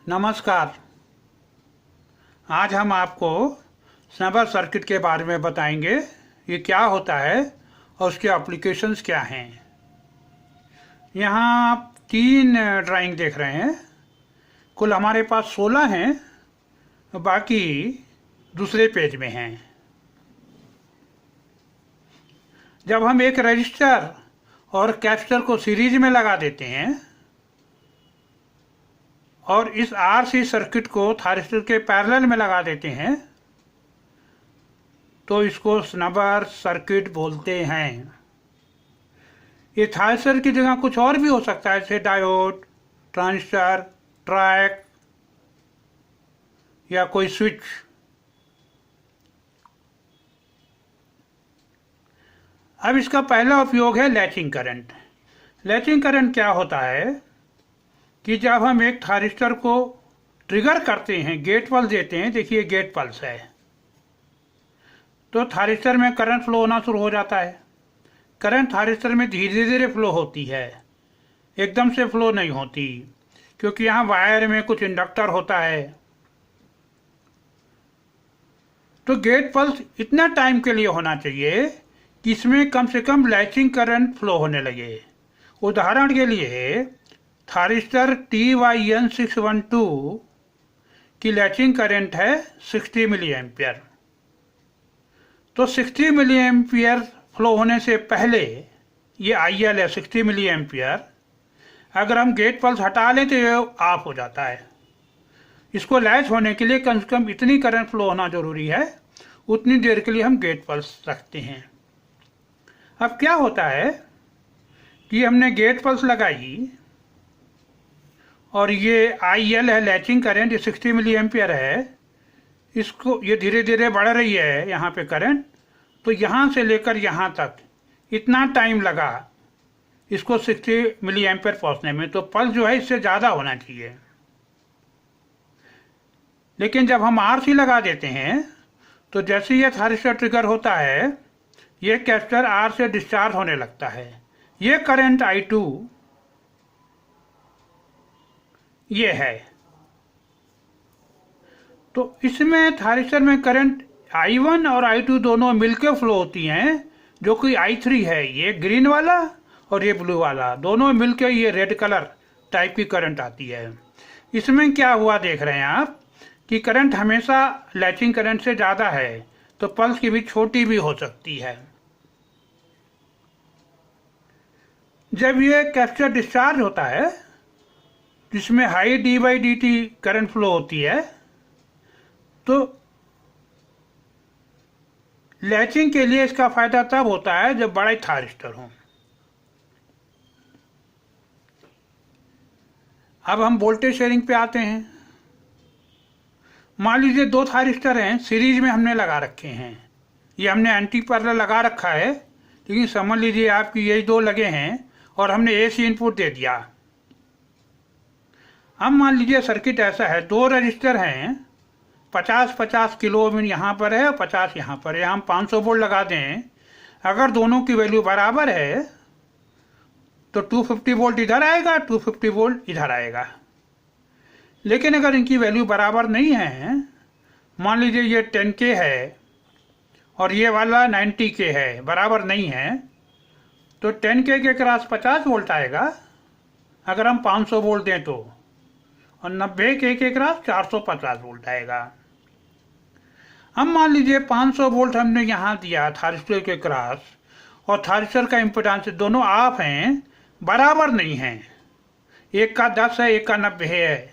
नमस्कार। आज हम आपको स्नैपर सर्किट के बारे में बताएंगे। ये क्या होता है और उसके एप्लीकेशंस क्या हैं। यहाँ आप 3 ड्राइंग देख रहे हैं। कुल हमारे पास 16 हैं, बाकी दूसरे पेज में हैं। जब हम एक रजिस्टर और कैपेसिटर को सीरीज में लगा देते हैं और इस आरसी सर्किट को थारिस्टर के पैरेलल में लगा देते हैं तो इसको स्नैपर सर्किट बोलते हैं। ये थारिस्टर की जगह कुछ और भी हो सकता है, जैसे डायोड, ट्रांजिस्टर, ट्रैक या कोई स्विच। अब इसका पहला उपयोग है लैचिंग करंट। लैचिंग करंट क्या होता है कि जब हम एक थारिस्टर को ट्रिगर करते हैं, गेट पल्स देते हैं, देखिए गेट पल्स है, तो थारिस्टर में करंट फ्लो होना शुरू हो जाता है। करंट थारिस्टर में धीरे धीरे फ्लो होती है, एकदम से फ्लो नहीं होती, क्योंकि यहाँ वायर में कुछ इंडक्टर होता है। तो गेट पल्स इतना टाइम के लिए होना चाहिए कि इसमें कम से कम लैचिंग करंट फ्लो होने लगे। उदाहरण के लिए थारिस्टर TYN612 की लैचिंग करंट है 60 मिली एम्पियर। तो 60 मिली एम्पियर फ्लो होने से पहले ये IL है 60 मिली एम्पियर। अगर हम गेट पल्स हटा लें तो ये ऑफ हो जाता है। इसको लैच होने के लिए कम से कम इतनी करंट फ्लो होना जरूरी है, उतनी देर के लिए हम गेट पल्स रखते हैं। अब क्या होता है कि हमने गेट पल्स लगाई और ये IL है लैचिंग करंट, ये 60 मिली एम्पियर है। इसको ये धीरे धीरे बढ़ रही है यहाँ पे करंट, तो यहाँ से लेकर यहाँ तक इतना टाइम लगा इसको 60 मिली एम्पियर पहुँचने में। तो पल्स जो है इससे ज़्यादा होना चाहिए। लेकिन जब हम RC लगा देते हैं तो जैसे ये थारिस्टर ट्रिगर होता है, ये कैपेसिटर R से डिस्चार्ज होने लगता है। ये करंट I2 ये है। तो इसमें थारिस्टर में करंट I1 और I2 दोनों मिलकर फ्लो होती हैं, जो कि I3 है। ये ग्रीन वाला और ये ब्लू वाला दोनों मिलकर ये रेड कलर टाइप की करंट आती है। इसमें क्या हुआ देख रहे हैं आप कि करंट हमेशा लैचिंग करंट से ज़्यादा है, तो पल्स की भी छोटी भी हो सकती है। जब ये कैपेसिटर डिस्चार्ज होता है जिसमें हाई d/dt करंट फ्लो होती है, तो लैचिंग के लिए इसका फायदा तब होता है जब बड़ा थारिस्टर हो। अब हम वोल्टेज शेयरिंग पे आते हैं। मान लीजिए 2 थारिस्टर हैं, सीरीज में हमने लगा रखे हैं। ये हमने एंटी पैरेलल लगा रखा है, लेकिन समझ लीजिए आपकी यही 2 लगे हैं और हमने AC इनपुट दे दिया। अब मान लीजिए सर्किट ऐसा है, 2 रजिस्टर हैं, 50-50 किलो ओम यहाँ पर है और 50 यहाँ पर है। हम 500 वोल्ट लगा दें, अगर दोनों की वैल्यू बराबर है तो 250 वोल्ट इधर आएगा, 250 वोल्ट इधर आएगा। लेकिन अगर इनकी वैल्यू बराबर नहीं है, मान लीजिए ये 10K है और ये वाला 90K है, बराबर नहीं है, तो 10K के क्रॉस 50 वोल्ट आएगा अगर हम 500 वोल्ट दें तो, और 90K के क्रॉस 450 वोल्ट आएगा। अब मान लीजिए 500 वोल्ट हमने यहाँ दिया थारिस्टर के क्रॉस, और थारिस्टर का इम्पीडेंस दोनों ऑफ हैं, बराबर नहीं हैं, एक का 10 है, एक का 90 है।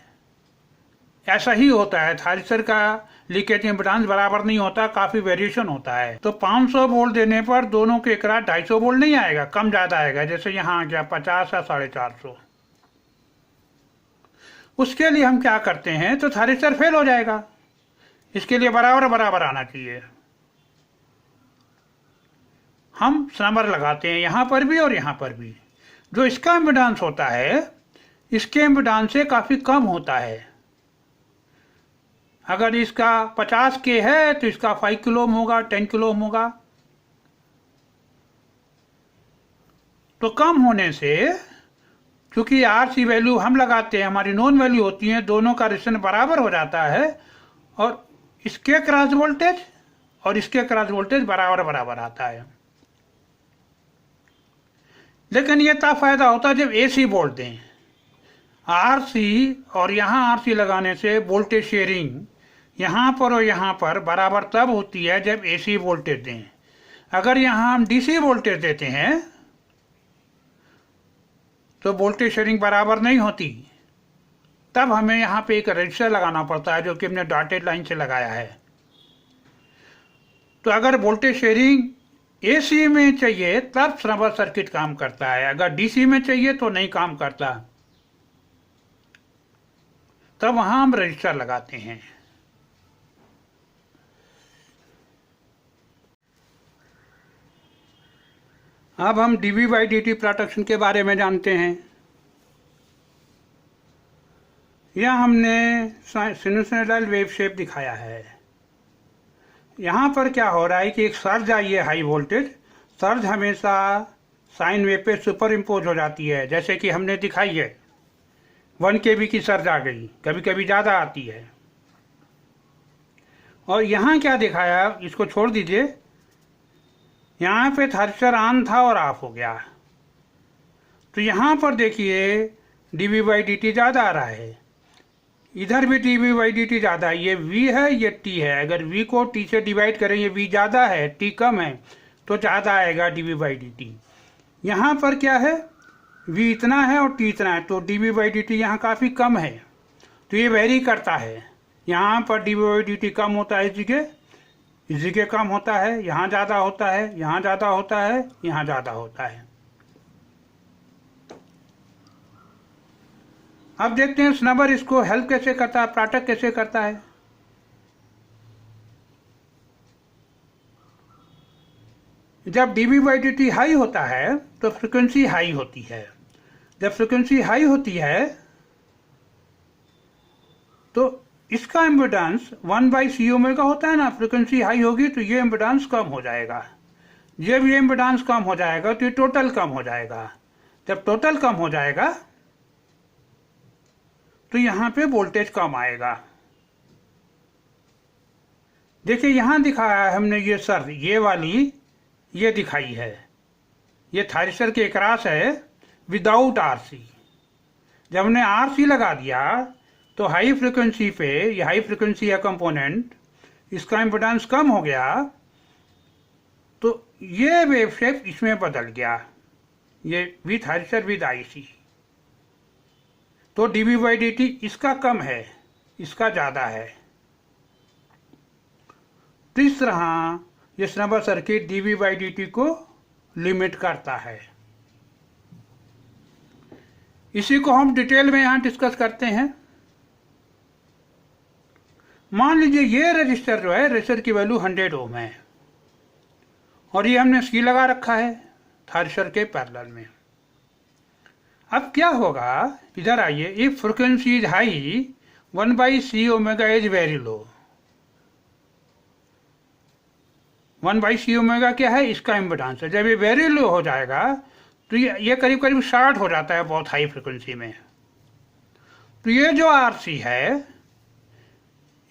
ऐसा ही होता है, थारिस्टर का लीकेज इम्पीडेंस बराबर नहीं होता, काफ़ी वेरिएशन होता है। तो 500 वोल्ट देने पर दोनों के क्रॉस 250 वोल्ट नहीं आएगा, कम ज़्यादा आएगा। जैसे यहाँ आ गया 50 या 450। उसके लिए हम क्या करते हैं, तो थारिस्टर फेल हो जाएगा। इसके लिए बराबर बराबर आना चाहिए। हम स्नैपर लगाते हैं यहाँ पर भी और यहाँ पर भी। जो इसका इम्पीडेंस होता है इसके इम्पीडेंस से काफ़ी कम होता है। अगर इसका 50K है तो इसका 5 किलो ओम होगा, 10 किलो ओम होगा। तो कम होने से क्योंकि आर सी वैल्यू हम लगाते हैं, हमारी नॉन वैल्यू होती है, दोनों का रेजिस्टेंस बराबर हो जाता है और इसके क्रॉस वोल्टेज और इसके क्रॉस वोल्टेज बराबर बराबर आता है। लेकिन ये तब फायदा होता है जब एसी बोल दें। आरसी और यहाँ आरसी लगाने से वोल्टेज शेयरिंग यहाँ पर और यहाँ पर बराबर तब होती है जब एसी वोल्टेज दें। अगर यहाँ हम डीसी वोल्टेज देते हैं तो वोल्टेज शेयरिंग बराबर नहीं होती, तब हमें यहाँ पे एक रजिस्टर लगाना पड़ता है जो कि हमने डॉटेड लाइन से लगाया है। तो अगर वोल्टेज शेयरिंग एसी में चाहिए तब श्रृंखला सर्किट काम करता है, अगर डीसी में चाहिए तो नहीं काम करता, तब वहां हम रजिस्टर लगाते हैं। अब हम dV/dt प्रोटेक्शन के बारे में जानते हैं। यह हमने साइनसॉइडल वेव शेप दिखाया है। यहाँ पर क्या हो रहा है कि एक सर्ज आई है हाई वोल्टेज, सर्ज हमेशा साइन वेव पे सुपर इम्पोज हो जाती है, जैसे कि हमने दिखाई है 1 kV की सर्ज आ गई, कभी कभी ज़्यादा आती है। और यहाँ क्या दिखाया, इसको छोड़ दीजिए, यहाँ पे थर्चर ऑन था और ऑफ हो गया। तो यहाँ पर देखिए dV/dt ज़्यादा आ रहा है, इधर भी dV/dt ज़्यादा है, ये V है ये T है। अगर V को T से डिवाइड करें, ये V ज़्यादा है T कम है तो ज़्यादा आएगा dV/dt। यहाँ पर क्या है, V इतना है और T इतना है, तो dV/dt यहाँ काफ़ी कम है, तो ये वेरी करता है। यहाँ पर dV/dt कम होता है, इस जगह कम होता है, यहाँ ज़्यादा होता है, यहाँ ज़्यादा होता है, यहाँ ज़्यादा होता है। अब देखते हैं स्नबर इसको हेल्प कैसे करता है, प्रोटेक्ट कैसे करता है। जब dV/dt हाई होता है तो फ्रीक्वेंसी हाई होती है। जब फ्रीक्वेंसी हाई होती है तो इसका इम्पिडेंस 1/c ओमेगा होता है ना, फ्रीक्वेंसी हाई होगी तो ये इम्पिडेंस कम हो जाएगा। जब ये इम्पिडेंस कम हो जाएगा तो ये टोटल कम हो जाएगा। जब टोटल कम हो जाएगा तो यहाँ पे वोल्टेज कम आएगा। देखिए यहाँ दिखाया है हमने, ये सर ये वाली ये दिखाई है, ये थायरिस्टर के क्रॉस है विदाउट आरसी। जब हमने आरसी लगा दिया तो हाई फ्रिक्वेंसी पे, ये हाई फ्रिक्वेंसी है कंपोनेंट, इसका इम्पिडेंस कम हो गया तो ये वेव शेप इसमें बदल गया, ये विथ थायरिस्टर विद आईसी। तो dV/dt इसका कम है, इसका ज़्यादा है। तो इस तरह ये स्नबर सर्किट dV/dt को लिमिट करता है। इसी को हम डिटेल में यहाँ डिस्कस करते हैं। मान लीजिए ये रजिस्टर जो है, रजिस्टर की वैल्यू 100 ओम है और ये हमने सी लगा रखा है थायरिस्टर के पैरेलल में। अब क्या होगा, इधर आइए, if frequency is high 1/c omega is very low. 1/c omega क्या है, इसका इम्पिडेंस है। जब ये वेरी लो हो जाएगा तो ये करीब करीब शॉर्ट हो जाता है बहुत हाई फ्रिक्वेंसी में। तो ये जो आरसी है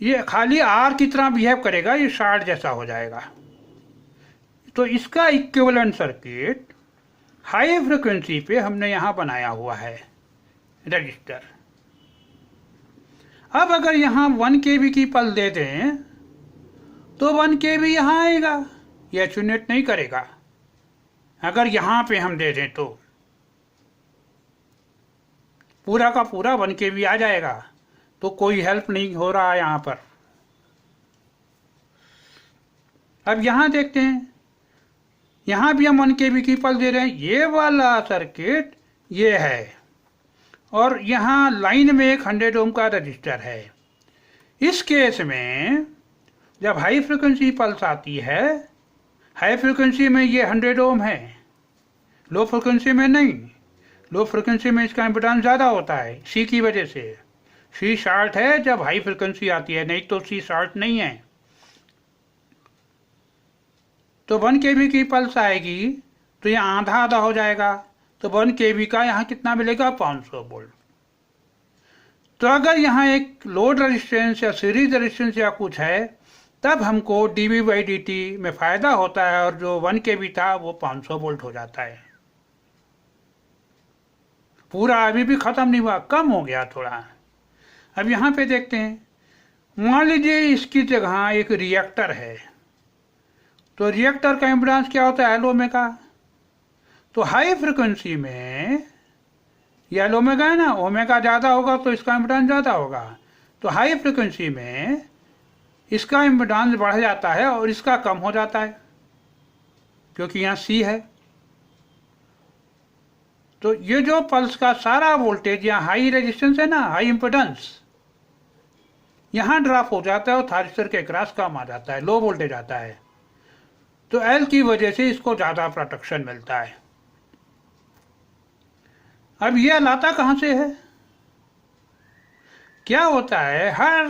ये खाली आर की तरह बिहेव करेगा, ये शॉर्ट जैसा हो जाएगा। तो इसका इक्विवेलेंट सर्किट हाई फ्रिक्वेंसी पे हमने यहाँ बनाया हुआ है रजिस्टर। अब अगर यहाँ 1 kV की पल दे दें तो 1 kV यहाँ आएगा, यह एक्चुएट नहीं करेगा। अगर यहाँ पे हम दे दें तो पूरा का पूरा 1 kV आ जाएगा, तो कोई हेल्प नहीं हो रहा है यहाँ पर। अब यहाँ देखते हैं, यहाँ भी हम 1 kV की पल दे रहे हैं, ये वाला सर्किट ये है और यहाँ लाइन में एक 100 ओम का रजिस्टर है। इस केस में जब हाई फ्रिक्वेंसी पल्स आती है, हाई फ्रिक्वेंसी में ये 100 ओम है, लो फ्रिक्वेंसी में नहीं। लो फ्रिक्वेंसी में इसका इम्पिडेंस ज़्यादा होता है सी की वजह से। सी शॉर्ट है जब हाई फ्रिक्वेंसी आती है, नहीं तो सी शॉर्ट नहीं है। तो 1 kV की पल्स आएगी तो ये आधा आधा हो जाएगा, तो 1 kV का यहाँ कितना मिलेगा, 500 वोल्ट। तो अगर यहाँ एक लोड रेजिस्टेंस या सीरीज रेजिस्टेंस या कुछ है, तब हमको dV/dt में फ़ायदा होता है, और जो 1 kV था वो 500 वोल्ट हो जाता है। पूरा अभी भी ख़त्म नहीं हुआ, कम हो गया थोड़ा। अब यहाँ पे देखते हैं, मान लीजिए इसकी जगह एक रिएक्टर है, तो रिएक्टर का इम्पीडेंस क्या होता है, एल ओमेगा। तो हाई फ्रिक्वेंसी में ये एल ओमेगा है ना, ओमेगा ज़्यादा होगा तो इसका इम्पीडेंस ज़्यादा होगा। तो हाई फ्रिक्वेंसी में इसका इम्पीडेंस बढ़ जाता है और इसका कम हो जाता है, क्योंकि यहाँ सी है। तो ये जो पल्स का सारा वोल्टेज यहाँ हाई रेजिस्टेंस है ना, हाई इम्पीडेंस, यहाँ ड्रॉप हो जाता है और थारिस्टर के क्रॉस कम आ जाता है, लो वोल्टेज आता है। तो एल की वजह से इसको ज़्यादा प्रोटेक्शन मिलता है। अब यह लाता कहाँ से है? क्या होता है, हर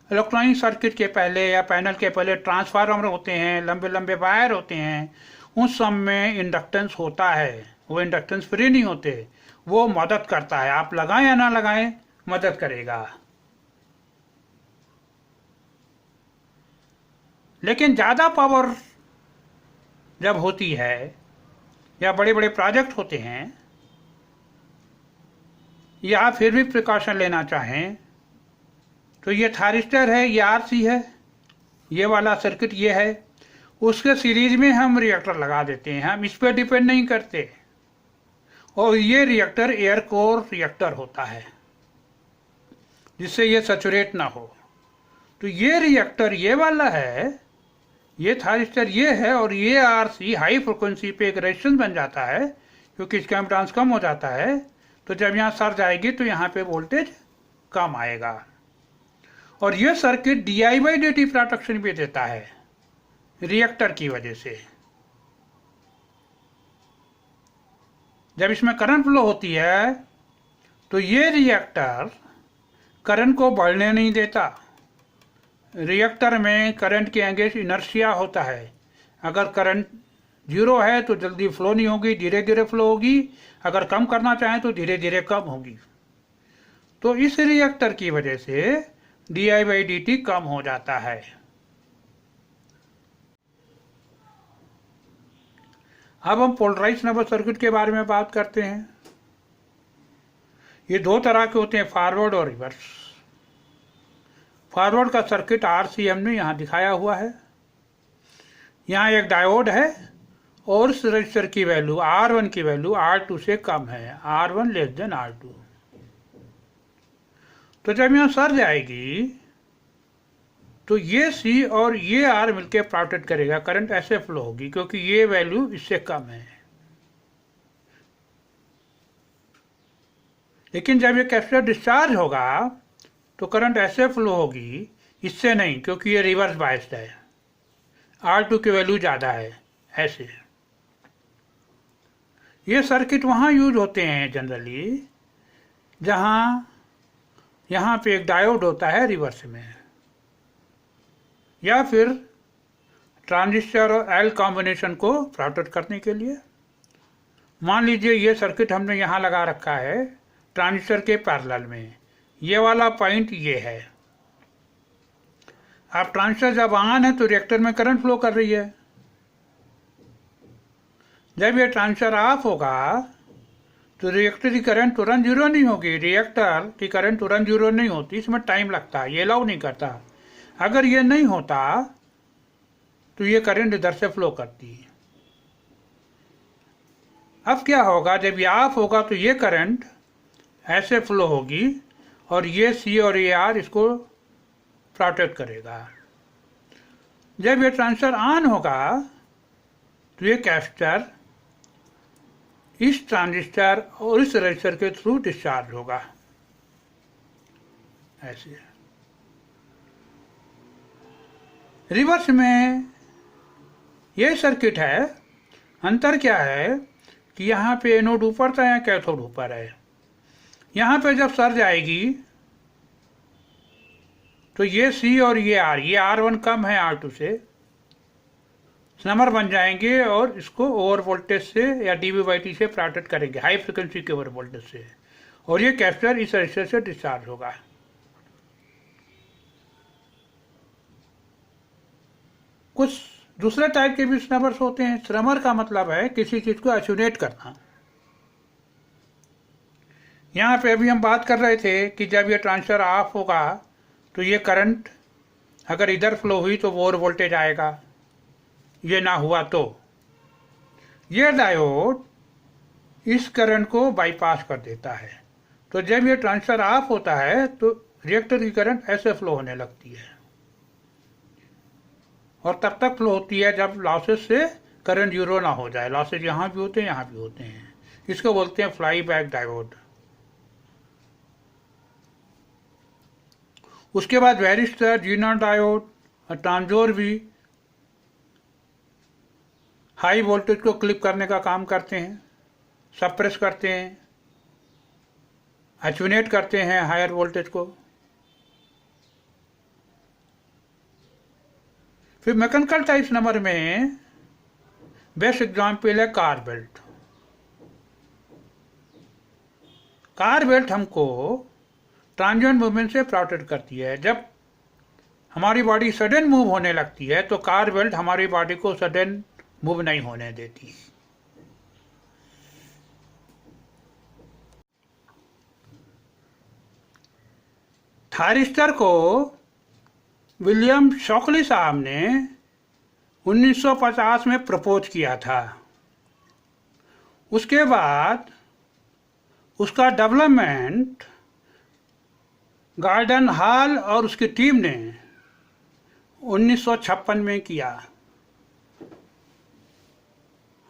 इलेक्ट्रॉनिक सर्किट के पहले या पैनल के पहले ट्रांसफार्मर होते हैं, लंबे लंबे वायर होते हैं, उस सब में इंडक्टेंस होता है। वो इंडक्टेंस फ्री नहीं होते, वो मदद करता है, आप लगाएं या ना लगाएं मदद करेगा। लेकिन ज़्यादा पावर जब होती है या बड़े बड़े प्रोजेक्ट होते हैं, या फिर भी प्रिकॉशन लेना चाहें, तो ये थारिस्टर है, ये आरसी है, ये वाला सर्किट ये है, उसके सीरीज में हम रिएक्टर लगा देते हैं, हम इस पर डिपेंड नहीं करते। और ये रिएक्टर एयर कोर रिएक्टर होता है, जिससे ये सैचुरेट ना हो। तो ये रिएक्टर ये वाला है, ये थारिस्टर ये है, और ये आरसी हाई फ्रिक्वेंसी पे एक रेजिस्टेंस बन जाता है, क्योंकि इसका इम्पीडेंस कम हो जाता है। तो जब यहाँ सर्ज आएगी तो यहाँ पे वोल्टेज कम आएगा। और ये सर्किट dI/dt प्रोटेक्शन भी देता है रिएक्टर की वजह से। जब इसमें करंट फ्लो होती है तो ये रिएक्टर करंट को बढ़ने नहीं देता। रिएक्टर में करंट के अगेंस्ट इनर्शिया होता है। अगर करंट 0 है तो जल्दी फ्लो नहीं होगी, धीरे धीरे फ्लो होगी। अगर कम करना चाहें तो धीरे धीरे कम होगी। तो इस रिएक्टर की वजह से dI/dt कम हो जाता है। अब हम पोलराइज्ड नंबर सर्किट के बारे में बात करते हैं। ये 2 तरह के होते हैं, फॉरवर्ड और रिवर्स। फॉरवर्ड का सर्किट आरसी हमने यहाँ दिखाया हुआ है। यहाँ एक डायोड है और उस रजिस्टर की वैल्यू R1 की वैल्यू R2 से कम है, R1 लेस देन R2। तो जब यहाँ सर्ज आएगी तो ये C और ये R मिलकर प्रोटेक्ट करेगा, करंट ऐसे फ्लो होगी, क्योंकि ये वैल्यू इससे कम है। लेकिन जब ये कैपेसिटर डिस्चार्ज होगा तो करंट ऐसे फ्लो होगी, इससे नहीं, क्योंकि ये रिवर्स बायस्ड है, R2 की वैल्यू ज़्यादा है। ऐसे ये सर्किट वहाँ यूज होते हैं जनरली जहाँ यहाँ पे एक डायोड होता है रिवर्स में, या फिर ट्रांजिस्टर और एल कॉम्बिनेशन को प्रोटेक्ट करने के लिए। मान लीजिए ये सर्किट हमने यहाँ लगा रखा है ट्रांजिस्टर के पैरेलल में, ये वाला पॉइंट ये है। अब ट्रांजिस्टर जब ऑन है तो रिएक्टर में करंट फ्लो कर रही है। जब ये ट्रांजिस्टर ऑफ होगा तो रिएक्टर की करंट तुरंत 0 नहीं होगी, रिएक्टर की करंट तुरंत 0 नहीं होती, इसमें टाइम लगता है, ये अलाउ नहीं करता। अगर ये नहीं होता तो ये करंट इधर से फ्लो करती है। अब क्या होगा, जब ये ऑफ होगा तो ये करंट ऐसे फ्लो होगी और ये C और ये R इसको प्रोटेक्ट करेगा। जब ये ट्रांजिस्टर ऑन होगा तो ये कैपेसिटर इस ट्रांजिस्टर और इस रजिस्टर के थ्रू डिस्चार्ज होगा ऐसे। रिवर्स में ये सर्किट है, अंतर क्या है कि यहाँ पे एनोड ऊपर था, यहाँ कैथोड ऊपर है। यहाँ पे जब सर्ज आएगी तो ये C और ये R, ये R1 कम है R2 से, स्नमर बन जाएंगे और इसको ओवर वोल्टेज से या डीवी/टी से प्रोटेक्ट करेंगे, हाई फ्रिक्वेंसी के ओवर वोल्टेज से, और ये कैपेसिटर इस रजिस्टर से डिस्चार्ज होगा। कुछ दूसरे टाइप के भी स्नमर्स होते हैं। स्नमर का मतलब है किसी चीज़ को अचुनेट करना। यहाँ पे अभी हम बात कर रहे थे कि जब ये ट्रांजिस्टर ऑफ होगा तो ये करंट अगर इधर फ्लो हुई तो ओवर वोल्टेज आएगा, ये ना हुआ तो ये डायोड इस करंट को बाईपास कर देता है। तो जब ये ट्रांजिस्टर ऑफ होता है तो रिएक्टर की करंट ऐसे फ्लो होने लगती है, और तब तक फ्लो होती है जब लॉसेस से करंट जीरो ना हो जाए। लॉसेस यहाँ भी होते हैं, यहाँ भी होते हैं। इसको बोलते हैं फ्लाई बैक डायोड। उसके बाद वैरिस्टर, जीनर डायोड और ट्रांजोर भी हाई वोल्टेज को क्लिप करने का काम करते हैं, सप्रेस करते हैं, अचुनेट करते हैं हायर वोल्टेज को। फिर मैकेनिकल टाइप नंबर में बेस्ट एग्जाम्पल है कार बेल्ट। कार बेल्ट हमको ट्रांजिएंट मूवमेंट से प्रोटेक्ट करती है। जब हमारी बॉडी सडन मूव होने लगती है तो कार बेल्ट हमारी बॉडी को सडन मूव नहीं होने देती। थायरिस्टर को विलियम शॉकली साहब ने 1950 में प्रपोज किया था। उसके बाद उसका डेवलपमेंट गार्डन हॉल और उसकी टीम ने 1956 में किया।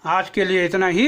आज के लिए इतना ही।